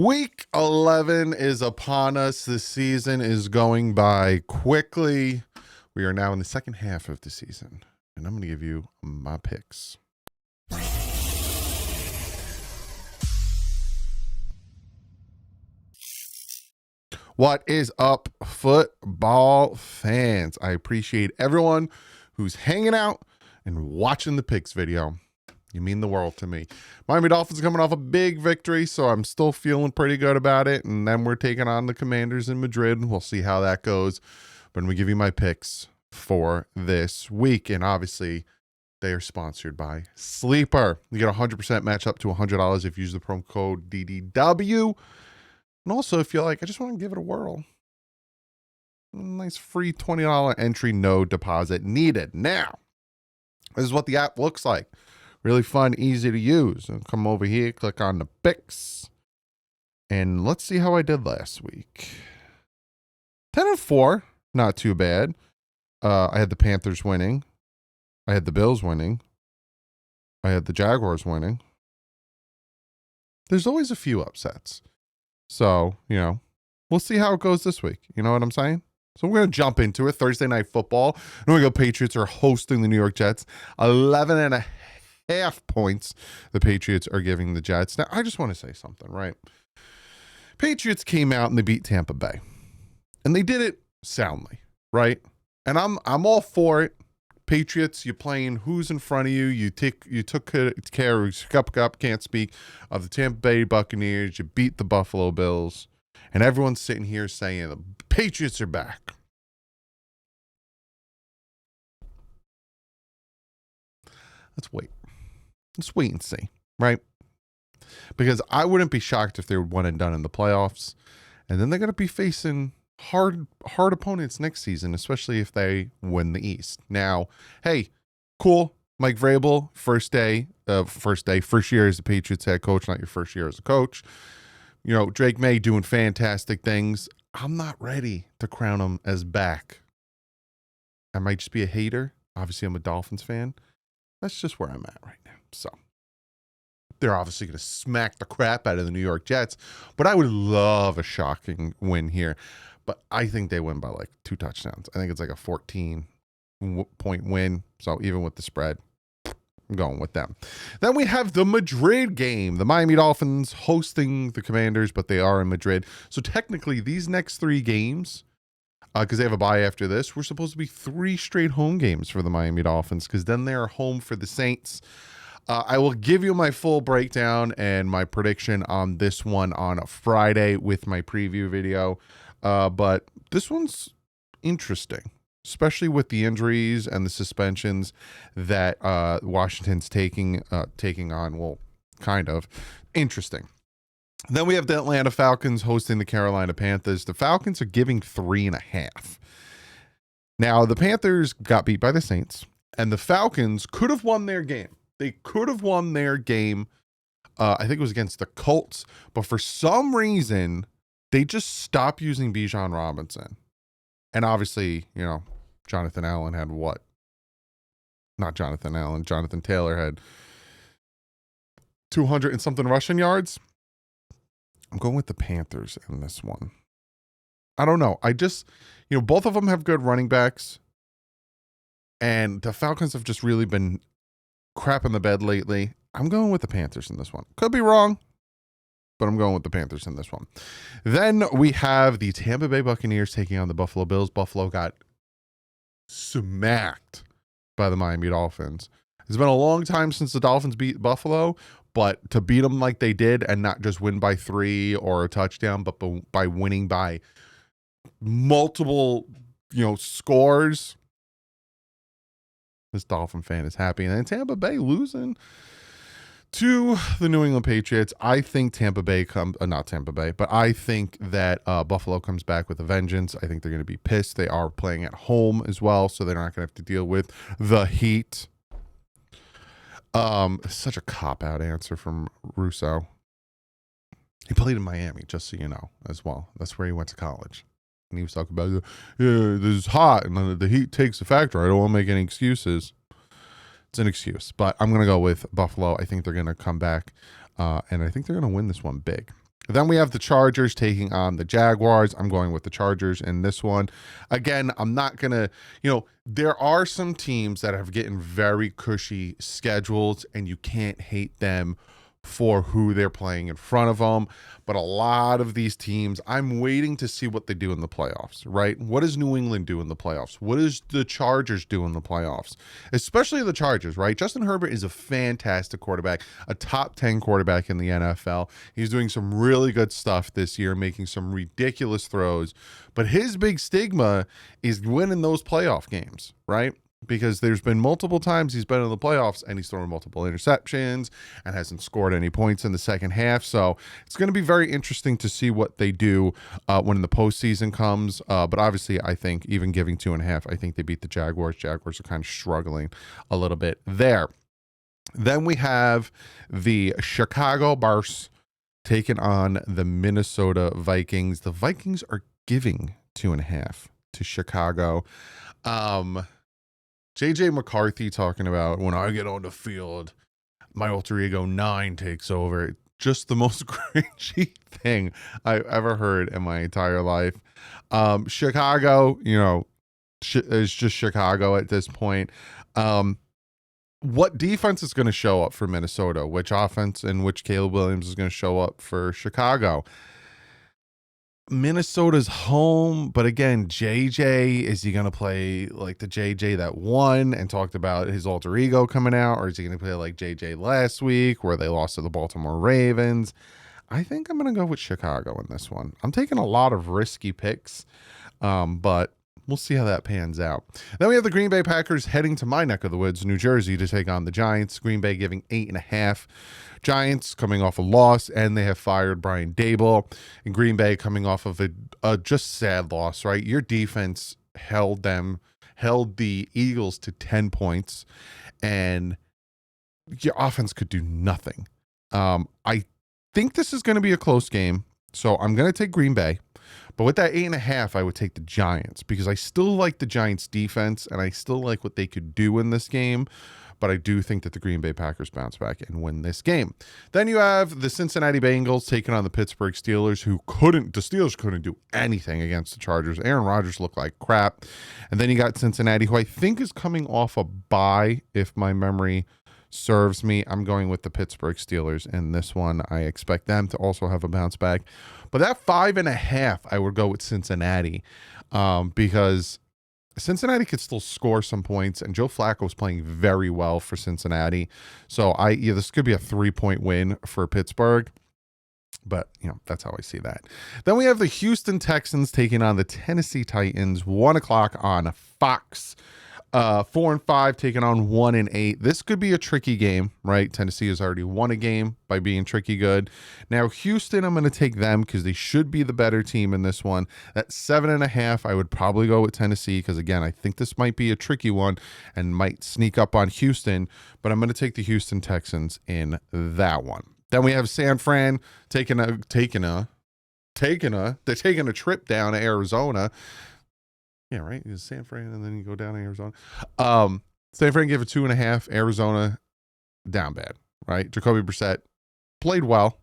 Week 11 is upon us. This season is going by quickly. We are now in the second half of the season, and I'm going to give you my picks. What is up, football fans? I appreciate everyone who's hanging out and watching the picks video. You mean the world to me. Miami Dolphins coming off a big victory, so I'm still feeling pretty good about it. And then we're taking on the Commanders in Madrid. We'll see how that goes. But I'm going to give you my picks for this week. And obviously, they are sponsored by Sleeper. You get a 100% match up to $100 if you use the promo code DDW. And also, if you're like, I just want to give it a whirl. Nice free $20 entry, no deposit needed. Now, this is what the app looks like. Really fun, easy to use. And come over here, click on the picks. And let's see how I did last week. 10-4, not too bad. I had the Panthers winning. I had the Bills winning. I had the Jaguars winning. There's always a few upsets. So, we'll see how it goes this week. You know what I'm saying? So we're going to jump into it. Thursday Night Football. And we go Patriots are hosting the New York Jets. 11.5 points the Patriots are giving the Jets. Now, I just want to say something, right? Patriots came out and they beat Tampa Bay. And they did it soundly, right? And I'm all for it. Patriots, you're playing who's in front of you. You took care of, can't speak, of the Tampa Bay Buccaneers. You beat the Buffalo Bills. And everyone's sitting here saying the Patriots are back. Let's wait. Let's wait and see, right? Because I wouldn't be shocked if they were one and done in the playoffs. And then they're going to be facing hard opponents next season, especially if they win the East. Now, hey, cool. Mike Vrabel, first year as the Patriots head coach, not your first year as a coach. Drake May doing fantastic things. I'm not ready to crown him as back. I might just be a hater. Obviously, I'm a Dolphins fan. That's just where I'm at right now. So they're obviously going to smack the crap out of the New York Jets, but I would love a shocking win here. But I think they win by like 2 touchdowns. I think it's like a 14-point win. So even with the spread, I'm going with them. Then we have the Madrid game. The Miami Dolphins hosting the Commanders, but they are in Madrid. So technically these next 3 games, because they have a bye after this, we're supposed to be 3 straight home games for the Miami Dolphins, because then they are home for the Saints. I will give you my full breakdown and my prediction on this one on a Friday with my preview video. But this one's interesting, especially with the injuries and the suspensions that Washington's taking on. Well, kind of interesting. Then we have the Atlanta Falcons hosting the Carolina Panthers. The Falcons are giving 3.5. Now, the Panthers got beat by the Saints, and the Falcons could have won their game. They could have won their game. I think it was against the Colts, but for some reason, they just stopped using Bijan Robinson. And obviously, Jonathan Allen had what? Not Jonathan Allen. Jonathan Taylor had 200 and something rushing yards. I'm going with the Panthers in this one. I don't know. I just, both of them have good running backs. And the Falcons have just really been crap in the bed lately. I'm going with the Panthers in this one. Could be wrong, but I'm going with the Panthers in this one. Then we have the Tampa Bay Buccaneers taking on the Buffalo Bills. Buffalo got smacked by the Miami Dolphins. It's been a long time since the Dolphins beat Buffalo, but to beat them like they did and not just win by 3 or a touchdown, but by winning by multiple, scores, this Dolphin fan is happy. And then Tampa Bay losing to the New England Patriots. I think I think that Buffalo comes back with a vengeance. I think they're going to be pissed. They are playing at home as well, so they're not going to have to deal with the heat. Such a cop-out answer from Russo. He played in Miami, just so you know, as well. That's where he went to college. And he was talking about, this is hot, and the heat takes a factor. I don't want to make any excuses. It's an excuse, but I'm going to go with Buffalo. I think they're going to come back, and I think they're going to win this one big. Then we have the Chargers taking on the Jaguars. I'm going with the Chargers in this one. Again, I'm not going to, there are some teams that have getting very cushy schedules, and you can't hate them for who they're playing in front of them. But a lot of these teams, I'm waiting to see what they do in the playoffs, right? What does New England do in the playoffs? What does the Chargers do in the playoffs? Especially the Chargers, right? Justin Herbert is a fantastic quarterback, a top 10 quarterback in the NFL. He's doing some really good stuff this year, making some ridiculous throws. But his big stigma is winning those playoff games, right? Because there's been multiple times he's been in the playoffs and he's thrown multiple interceptions and hasn't scored any points in the second half. So it's going to be very interesting to see what they do when the postseason comes. But obviously, I think even giving 2.5, I think they beat the Jaguars. Jaguars are kind of struggling a little bit there. Then we have the Chicago Bears taking on the Minnesota Vikings. The Vikings are giving 2.5 to Chicago. JJ McCarthy talking about, when I get on the field, my alter ego 9 takes over. Just the most cringy thing I've ever heard in my entire life. Chicago, is just Chicago at this point. What defense is going to show up for Minnesota? Which offense and which Caleb Williams is going to show up for Chicago? Minnesota's home, but again, JJ, is he going to play like the JJ that won and talked about his alter ego coming out, or is he going to play like JJ last week where they lost to the Baltimore Ravens? I think I'm going to go with Chicago in this one. I'm taking a lot of risky picks, but we'll see how that pans out. Then we have the Green Bay Packers heading to my neck of the woods, New Jersey, to take on the Giants. Green Bay giving 8.5. Giants coming off a loss, and they have fired Brian Daboll. And Green Bay coming off of a just sad loss, right? Your defense held the Eagles to 10 points, and your offense could do nothing. I think this is going to be a close game, so I'm going to take Green Bay. But with that 8.5, I would take the Giants because I still like the Giants defense and I still like what they could do in this game. But I do think that the Green Bay Packers bounce back and win this game. Then you have the Cincinnati Bengals taking on the Pittsburgh Steelers, the Steelers couldn't do anything against the Chargers. Aaron Rodgers looked like crap. And then you got Cincinnati, who I think is coming off a bye, if my memory serves me. I'm going with the Pittsburgh Steelers in this one. I expect them to also have a bounce back. But that 5.5, I would go with Cincinnati because Cincinnati could still score some points, and Joe Flacco is playing very well for Cincinnati. So this could be a 3-point win for Pittsburgh. But, that's how I see that. Then we have the Houston Texans taking on the Tennessee Titans, 1 o'clock on Fox. 4-5 taking on 1-8. This could be a tricky game, right? Tennessee has already won a game by being tricky good. Now, Houston, I'm going to take them because they should be the better team in this one. At 7.5, I would probably go with Tennessee because, again, I think this might be a tricky one and might sneak up on Houston, but I'm going to take the Houston Texans in that one. Then we have San Fran taking a trip down to Arizona. Yeah, right. It's San Fran, and then you go down to Arizona. San Fran gave it 2.5. Arizona down bad, right? Jacoby Brissett played well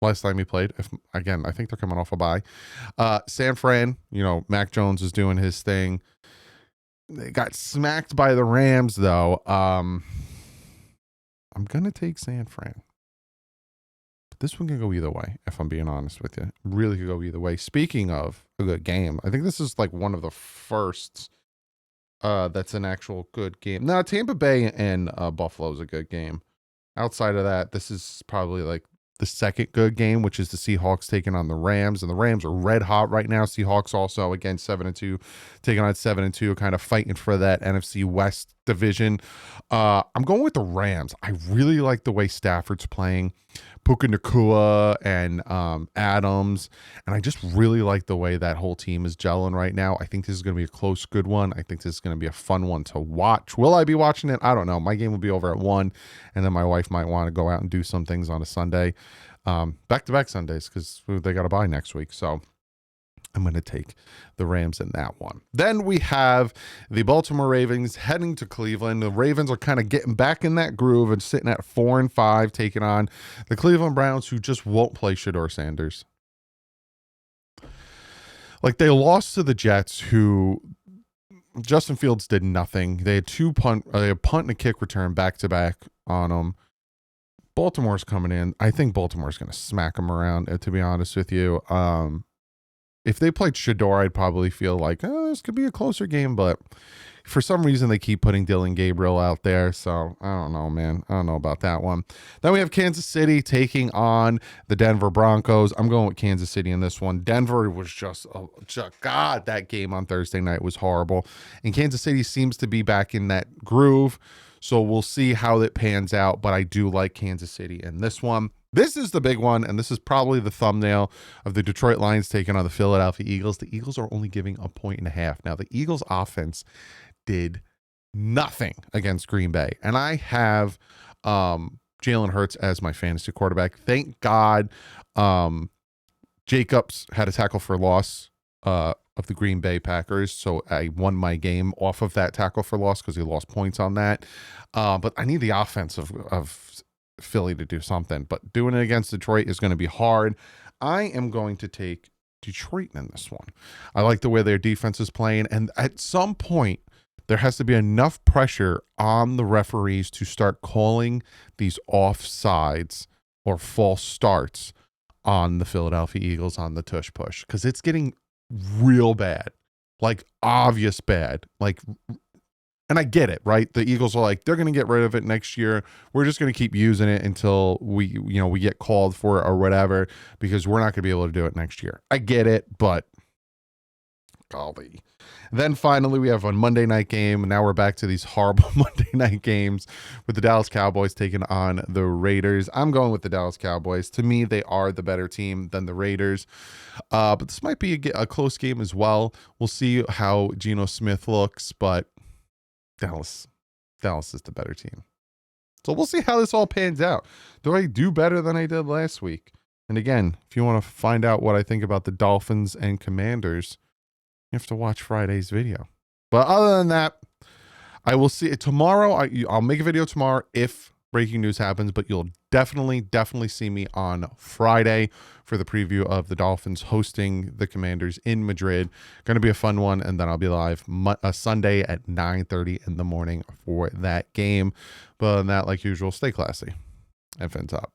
last time he played. I think they're coming off a bye. San Fran, Mac Jones is doing his thing. They got smacked by the Rams, though. I'm gonna take San Fran. This one can go either way, if I'm being honest with you. Really could go either way. Speaking of a good game, I think this is like one of the first that's an actual good game. Now, Tampa Bay and Buffalo is a good game. Outside of that, this is probably like the second good game, which is the Seahawks taking on the Rams. And the Rams are red hot right now. Seahawks also, again, 7-2, taking on 7-2, kind of fighting for that NFC West division. I'm going with the Rams. I really like the way Stafford's playing. Puka Nacua and Adams. And I just really like the way that whole team is gelling right now. I think this is going to be a close, good one. I think this is going to be a fun one to watch. Will I be watching it? I don't know. My game will be over at 1, and then my wife might want to go out and do some things on a Sunday. Back-to-back Sundays because they got to buy next week. So I'm going to take the Rams in that one. Then we have the Baltimore Ravens heading to Cleveland. The Ravens are kind of getting back in that groove and sitting at 4-5, taking on the Cleveland Browns, who just won't play Shedeur Sanders. Like, they lost to the Jets, who Justin Fields did nothing. They had a punt and a kick return back-to-back on them. Baltimore's coming in. I think Baltimore's going to smack them around, to be honest with you. If they played Shedeur, I'd probably feel like, oh, this could be a closer game, but for some reason they keep putting Dylan Gabriel out there, so I don't know, man. I don't know about that one. Then we have Kansas City taking on the Denver Broncos. I'm going with Kansas City in this one. Denver was just God, that game on Thursday night was horrible, and Kansas City seems to be back in that groove, so we'll see how it pans out, but I do like Kansas City in this one. This is the big one, and this is probably the thumbnail of the Detroit Lions taking on the Philadelphia Eagles. The Eagles are only giving 1.5. Now, the Eagles offense did nothing against Green Bay, and I have Jalen Hurts as my fantasy quarterback. Thank God Jacobs had a tackle for loss of the Green Bay Packers, so I won my game off of that tackle for loss because he lost points on that. But I need the offense of Philly to do something, but doing it against Detroit is going to be hard. I am going to take Detroit in this one. I like the way their defense is playing, and at some point there has to be enough pressure on the referees to start calling these offsides or false starts on the Philadelphia Eagles on the tush push, because it's getting real bad, like obvious bad, like. And I get it, right? The Eagles are like, they're going to get rid of it next year. We're just going to keep using it until we get called for it or whatever, because we're not going to be able to do it next year. I get it, but golly. Then finally, we have a Monday night game. Now we're back to these horrible Monday night games with the Dallas Cowboys taking on the Raiders. I'm going with the Dallas Cowboys. To me, they are the better team than the Raiders. But this might be a close game as well. We'll see how Geno Smith looks, but Dallas is the better team. So we'll see how this all pans out. Do I do better than I did last week? And again, if you want to find out what I think about the Dolphins and Commanders, you have to watch Friday's video. But other than that, I will see it tomorrow. I'll make a video tomorrow if breaking news happens, but you'll definitely see me on Friday for the preview of the Dolphins hosting the Commanders in Madrid. Going to be a fun one, and then I'll be live Sunday at 9:30 in the morning for that game. But other than that, like usual, stay classy and fins up.